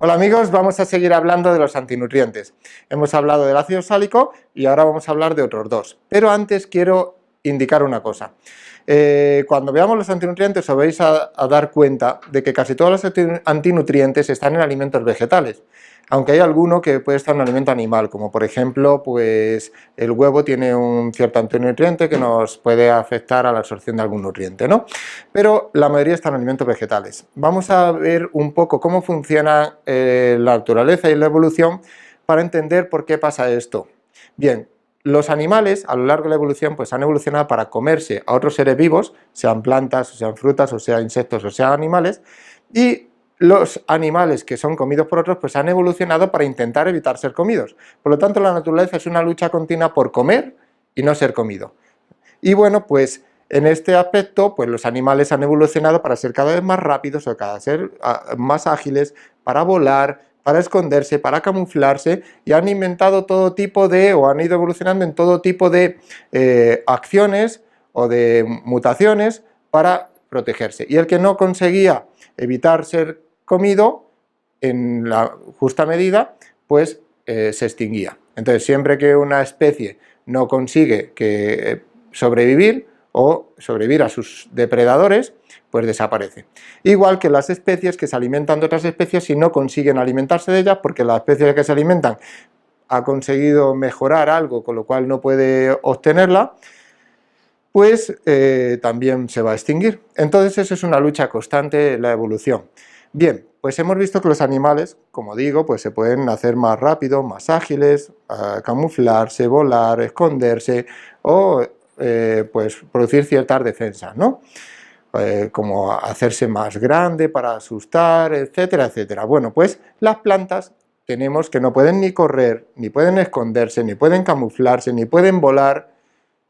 Hola amigos, vamos a seguir hablando de los antinutrientes. Hemos hablado del ácido sálico y ahora vamos a hablar de otros dos. Pero antes quiero indicar una cosa. Cuando veamos los antinutrientes os vais a dar cuenta de que casi todos los antinutrientes están en alimentos vegetales, aunque hay alguno que puede estar en un alimento animal, como por ejemplo pues el huevo tiene un cierto antinutriente que nos puede afectar a la absorción de algún nutriente, ¿no? Pero la mayoría están en alimentos vegetales. Vamos a ver un poco cómo funciona la naturaleza y la evolución para entender por qué pasa esto. Bien, los animales a lo largo de la evolución pues han evolucionado para comerse a otros seres vivos, sean plantas, o sean frutas, o sean insectos, o sean animales, y los animales que son comidos por otros pues han evolucionado para intentar evitar ser comidos. Por lo tanto, la naturaleza es una lucha continua por comer y no ser comido. Y bueno, pues en este aspecto, pues los animales han evolucionado para ser cada vez más rápidos o cada vez ser más ágiles, para volar, para esconderse, para camuflarse, y han inventado todo tipo de, o han ido evolucionando en todo tipo de acciones o de mutaciones para protegerse. Y el que no conseguía evitar ser comido en la justa medida, pues se extinguía. Entonces, siempre que una especie no consigue sobrevivir o sobrevivir a sus depredadores, pues desaparece. Igual que las especies que se alimentan de otras especies y no consiguen alimentarse de ellas porque la especie que se alimentan ha conseguido mejorar algo con lo cual no puede obtenerla, pues también se va a extinguir. Entonces eso es una lucha constante en la evolución. Bien, pues hemos visto que los animales, como digo, pues se pueden hacer más rápidos, más ágiles, camuflarse, volar, esconderse o pues producir ciertas defensas, ¿no? Como hacerse más grande para asustar, etcétera, etcétera. Bueno, pues las plantas tenemos que no pueden ni correr, ni pueden esconderse, ni pueden camuflarse, ni pueden volar.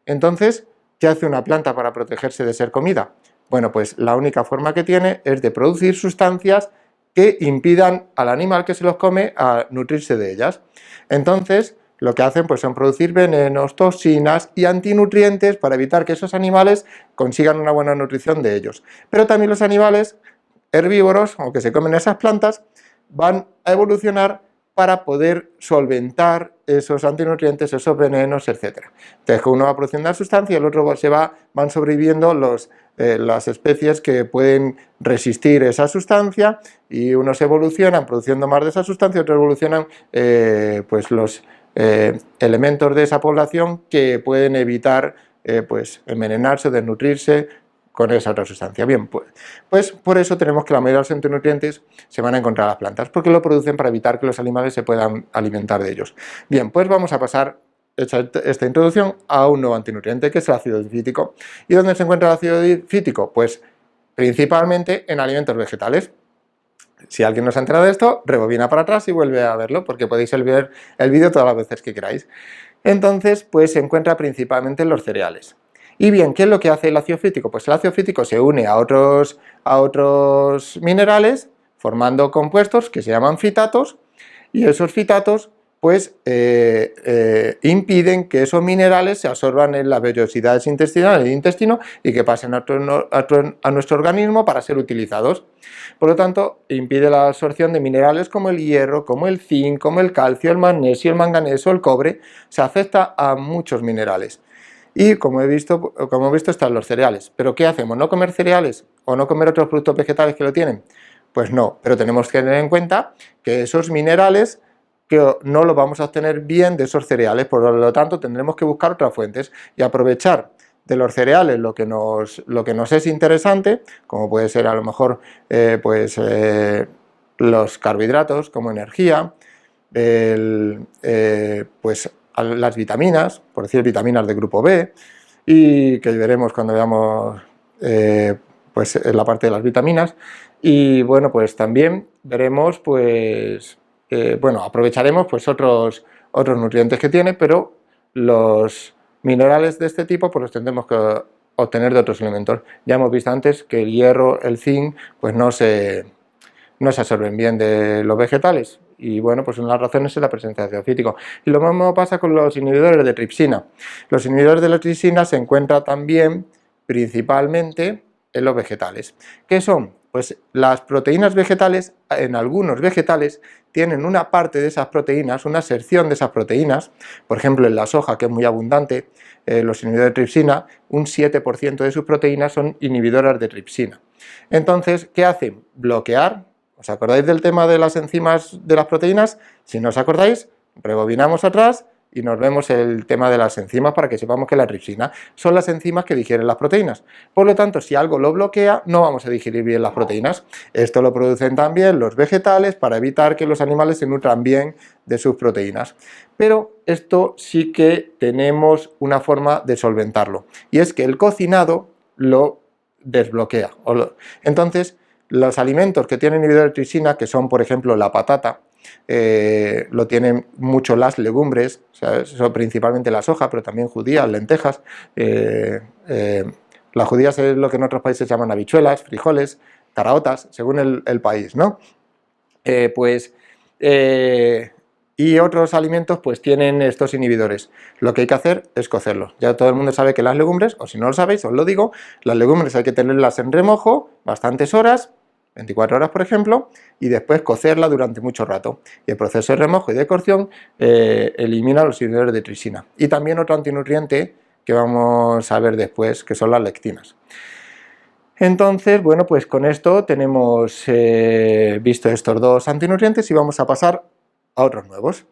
Entonces, ¿qué hace una planta para protegerse de ser comida? Bueno, pues la única forma que tiene es de producir sustancias que impidan al animal que se los come a nutrirse de ellas. Entonces, lo que hacen pues son producir venenos, toxinas y antinutrientes para evitar que esos animales consigan una buena nutrición de ellos. Pero también los animales herbívoros, o que se comen esas plantas, van a evolucionar para poder solventar esos antinutrientes, esos venenos, etc. Entonces, uno va produciendo la sustancia y el otro van sobreviviendo las especies que pueden resistir esa sustancia, y unos evolucionan produciendo más de esa sustancia y otros evolucionan pues los elementos de esa población que pueden evitar pues envenenarse o desnutrirse con esa otra sustancia. Bien, pues por eso tenemos que la mayoría de los antinutrientes se van a encontrar en las plantas, porque lo producen para evitar que los animales se puedan alimentar de ellos. Bien, pues vamos a pasar, hecha esta introducción, a un nuevo antinutriente, que es el ácido fítico. ¿Y dónde se encuentra el ácido fítico? Pues principalmente en alimentos vegetales. Si alguien no se ha enterado de esto, rebobina para atrás y vuelve a verlo, porque podéis ver el vídeo todas las veces que queráis. Entonces, pues se encuentra principalmente en los cereales. Y bien, ¿qué es lo que hace el ácido fítico? Pues el ácido fítico se une a otros minerales, formando compuestos que se llaman fitatos, y esos fitatos pues impiden que esos minerales se absorban en las vellosidades intestinales del intestino y que pasen a nuestro organismo para ser utilizados. Por lo tanto, impide la absorción de minerales como el hierro, como el zinc, como el calcio, el magnesio, el manganeso, el cobre. Se afecta a muchos minerales. Y como he visto están los cereales. ¿Pero qué hacemos? ¿No comer cereales o no comer otros productos vegetales que lo tienen? Pues no, pero tenemos que tener en cuenta que esos minerales que no los vamos a obtener bien de esos cereales, por lo tanto tendremos que buscar otras fuentes y aprovechar de los cereales lo que nos es interesante, como puede ser a lo mejor los carbohidratos como energía, pues las vitaminas, por decir vitaminas de grupo B, y que veremos cuando veamos pues en la parte de las vitaminas. Y bueno, pues también veremos pues aprovecharemos pues otros nutrientes que tiene, pero los minerales de este tipo pues los tendremos que obtener de otros elementos. Ya hemos visto antes que el hierro, el zinc, pues no se absorben bien de los vegetales, y bueno, pues una de las razones es la presencia de ácido fítico. Y lo mismo pasa con los inhibidores de tripsina. Los inhibidores de la tripsina se encuentran también principalmente en los vegetales. ¿Qué son? Pues las proteínas vegetales, en algunos vegetales, tienen una parte de esas proteínas, una sección de esas proteínas, por ejemplo en la soja, que es muy abundante, los inhibidores de tripsina, un 7% de sus proteínas son inhibidoras de tripsina. Entonces, ¿qué hacen? Bloquear. ¿Os acordáis del tema de las enzimas de las proteínas? Si no os acordáis, rebobinamos atrás y nos vemos el tema de las enzimas para que sepamos que la tripsina son las enzimas que digieren las proteínas. Por lo tanto, si algo lo bloquea, no vamos a digerir bien las proteínas. Esto lo producen también los vegetales para evitar que los animales se nutran bien de sus proteínas. Pero esto sí que tenemos una forma de solventarlo, y es que el cocinado lo desbloquea. Entonces, los alimentos que tienen inhibidores de tripsina, que son por ejemplo la patata, lo tienen mucho las legumbres, o sea, eso principalmente la soja, pero también judías, lentejas. Las judías es lo que en otros países llaman habichuelas, frijoles, caraotas, según el país, ¿no? Y otros alimentos pues tienen estos inhibidores. Lo que hay que hacer es cocerlos. Ya todo el mundo sabe que las legumbres, o si no lo sabéis, os lo digo, las legumbres hay que tenerlas en remojo bastantes horas, 24 horas por ejemplo, y después cocerla durante mucho rato. Y el proceso de remojo y de cocción elimina los inhibidores de tripsina. Y también otro antinutriente que vamos a ver después, que son las lectinas. Entonces, bueno, pues con esto tenemos visto estos dos antinutrientes y vamos a pasar a otros nuevos.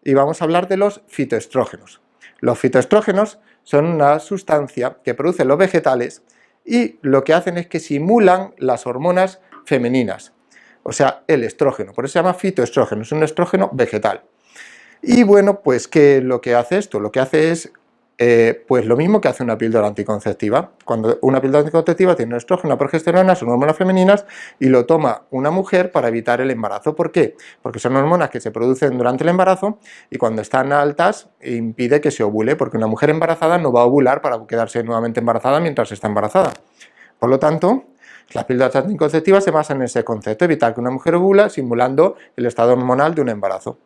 Y vamos a hablar de los fitoestrógenos. Los fitoestrógenos son una sustancia que producen los vegetales y lo que hacen es que simulan las hormonas femeninas, o sea, el estrógeno. Por eso se llama fitoestrógeno, es un estrógeno vegetal. Y bueno, pues ¿qué es lo que hace esto? Lo que hace es pues lo mismo que hace una píldora anticonceptiva. Cuando una píldora anticonceptiva tiene estrógeno, progesterona, son hormonas femeninas, y lo toma una mujer para evitar el embarazo. ¿Por qué? Porque son hormonas que se producen durante el embarazo y cuando están altas impide que se ovule, porque una mujer embarazada no va a ovular para quedarse nuevamente embarazada mientras está embarazada. Por lo tanto, las píldoras anticonceptivas se basan en ese concepto, evitar que una mujer ovula simulando el estado hormonal de un embarazo.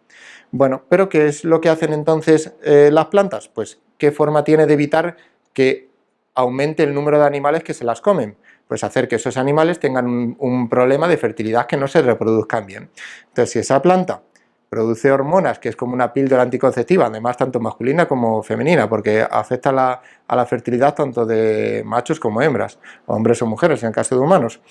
Bueno, pero ¿qué es lo que hacen entonces las plantas? Pues ¿qué forma tiene de evitar que aumente el número de animales que se las comen? Pues hacer que esos animales tengan un problema de fertilidad, que no se reproduzcan bien. Entonces, si esa planta produce hormonas, que es como una píldora anticonceptiva, además tanto masculina como femenina, porque afecta a la fertilidad tanto de machos como hembras, hombres o mujeres en el caso de humanos.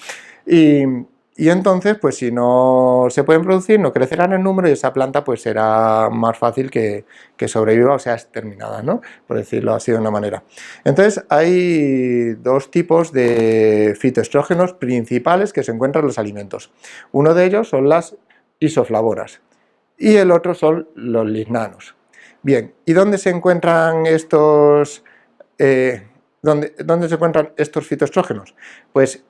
Y entonces, pues si no se pueden producir, no crecerán en número y esa planta pues será más fácil que sobreviva o sea exterminada, ¿no? Por decirlo así de una manera. Entonces hay dos tipos de fitoestrógenos principales que se encuentran en los alimentos. Uno de ellos son las isoflavonas y el otro son los lignanos. Bien, ¿y dónde se encuentran estos, dónde se encuentran estos fitoestrógenos? Pues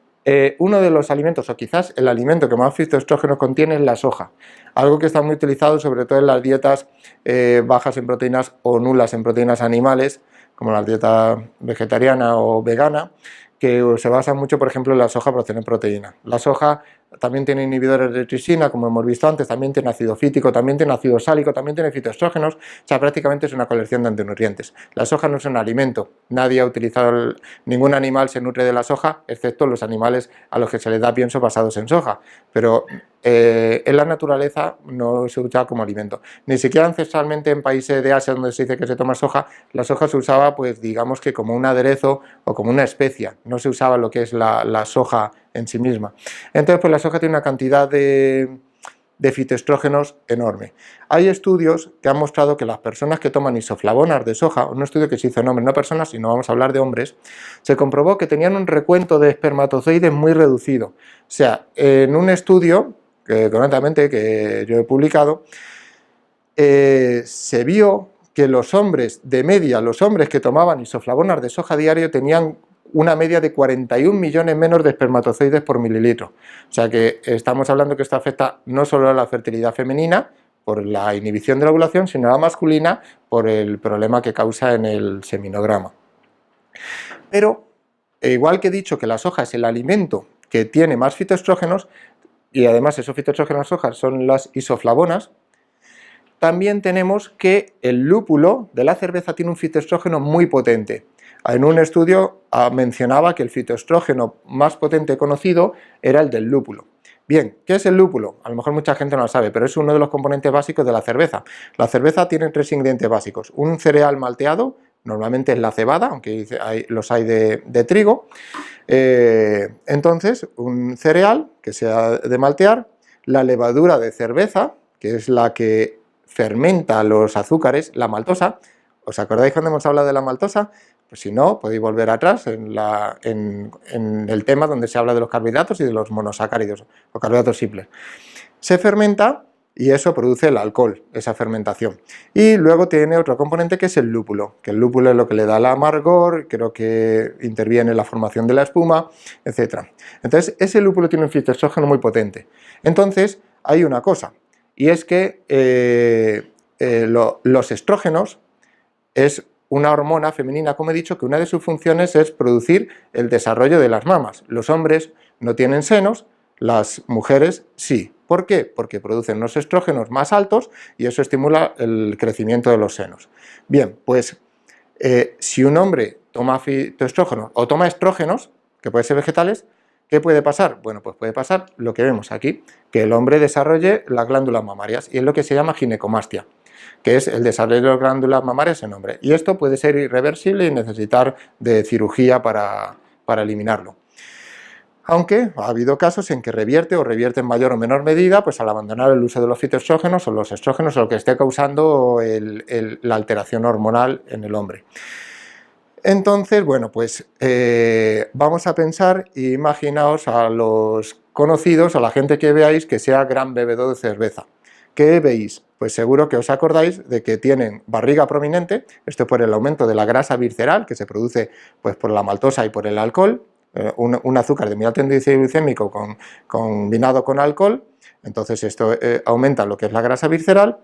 uno de los alimentos, o quizás el alimento que más fitoestrógenos contiene, es la soja, algo que está muy utilizado sobre todo en las dietas bajas en proteínas o nulas en proteínas animales, como la dieta vegetariana o vegana, que se basa mucho, por ejemplo, en la soja para obtener proteína. La soja también tiene inhibidores de tripsina, como hemos visto antes, también tiene ácido fítico, también tiene ácido sálico, también tiene fitoestrógenos, o sea, prácticamente es una colección de antinutrientes. La soja no es un alimento, nadie ha utilizado, ningún animal se nutre de la soja, excepto los animales a los que se les da pienso basados en soja, pero en la naturaleza no se usa como alimento. Ni siquiera ancestralmente en países de Asia donde se dice que se toma soja, la soja se usaba pues digamos que como un aderezo o como una especia, no se usaba lo que es la soja en sí misma. Entonces pues la soja tiene una cantidad de fitoestrógenos enorme. Hay estudios que han mostrado que las personas que toman isoflavonas de soja, un estudio que se hizo en hombres, no personas, sino vamos a hablar de hombres, se comprobó que tenían un recuento de espermatozoides muy reducido. O sea, en un estudio concretamente que yo he publicado, se vio que los hombres, de media, los hombres que tomaban isoflavonas de soja diario tenían una media de 41 millones menos de espermatozoides por mililitro. O sea que estamos hablando que esto afecta no solo a la fertilidad femenina, por la inhibición de la ovulación, sino a la masculina, por el problema que causa en el seminograma. Pero, igual que he dicho que la soja es el alimento que tiene más fitoestrógenos, y además esos fitoestrógenos de soja son las isoflavonas, también tenemos que el lúpulo de la cerveza tiene un fitoestrógeno muy potente. En un estudio mencionaba que el fitoestrógeno más potente conocido era el del lúpulo. Bien, ¿qué es el lúpulo? A lo mejor mucha gente no lo sabe, pero es uno de los componentes básicos de la cerveza. La cerveza tiene 3 ingredientes básicos: un cereal malteado, normalmente es la cebada, aunque los hay de trigo. Entonces, un cereal que sea de maltear, la levadura de cerveza, que es la que fermenta los azúcares, la maltosa. ¿Os acordáis cuando hemos hablado de la maltosa? Pues si no, podéis volver atrás en el tema donde se habla de los carbohidratos y de los monosacáridos, o carbohidratos simples. Se fermenta y eso produce el alcohol, esa fermentación. Y luego tiene otro componente que es el lúpulo, que el lúpulo es lo que le da el amargor, creo que interviene en la formación de la espuma, etc. Entonces, ese lúpulo tiene un fitoestrógeno muy potente. Entonces, hay una cosa, y es que los estrógenos es una hormona femenina, como he dicho, que una de sus funciones es producir el desarrollo de las mamas. Los hombres no tienen senos, las mujeres sí. ¿Por qué? Porque producen unos estrógenos más altos y eso estimula el crecimiento de los senos. Bien, pues si un hombre toma fitoestrógenos o toma estrógenos, que pueden ser vegetales, ¿qué puede pasar? Bueno, pues puede pasar lo que vemos aquí, que el hombre desarrolle las glándulas mamarias, y es lo que se llama ginecomastia, que es el desarrollo de las glándulas mamarias en hombre. Y esto puede ser irreversible y necesitar de cirugía para eliminarlo. Aunque ha habido casos en que revierte o revierte en mayor o menor medida, pues al abandonar el uso de los fitoestrógenos o los estrógenos o lo que esté causando la alteración hormonal en el hombre. Entonces, bueno, pues vamos a pensar, imaginaos a los conocidos, a la gente que veáis que sea gran bebedor de cerveza. ¿Qué veis? Pues seguro que os acordáis de que tienen barriga prominente, esto por el aumento de la grasa visceral que se produce pues, por la maltosa y por el alcohol, un azúcar de muy alto índice glicémico combinado con alcohol, entonces esto aumenta lo que es la grasa visceral,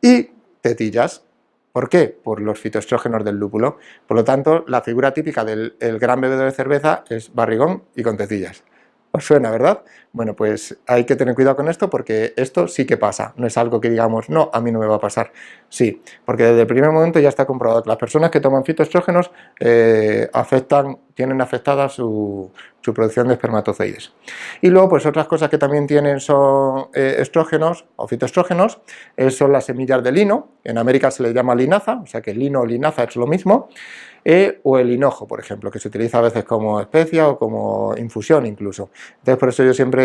y tetillas. ¿Por qué? Por los fitoestrógenos del lúpulo. Por lo tanto, la figura típica del gran bebedor de cerveza es barrigón y con tetillas. ¿Os suena, verdad? Bueno, pues hay que tener cuidado con esto porque esto sí que pasa. No es algo que digamos, no, a mí no me va a pasar. Sí, porque desde el primer momento ya está comprobado que las personas que toman fitoestrógenos tienen afectada su producción de espermatozoides. Y luego, pues otras cosas que también tienen son estrógenos o fitoestrógenos, son las semillas de lino. En América se le llama linaza, o sea que lino o linaza es lo mismo. O el hinojo, por ejemplo, que se utiliza a veces como especia o como infusión incluso. Entonces, por eso yo siempre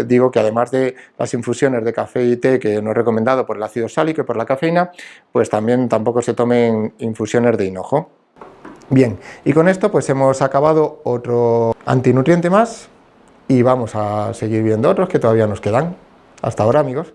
digo que además de las infusiones de café y té que no he recomendado por el ácido sálico y por la cafeína, pues también tampoco se tomen infusiones de hinojo. Bien, y con esto pues hemos acabado otro antinutriente más y vamos a seguir viendo otros que todavía nos quedan. Hasta ahora, amigos.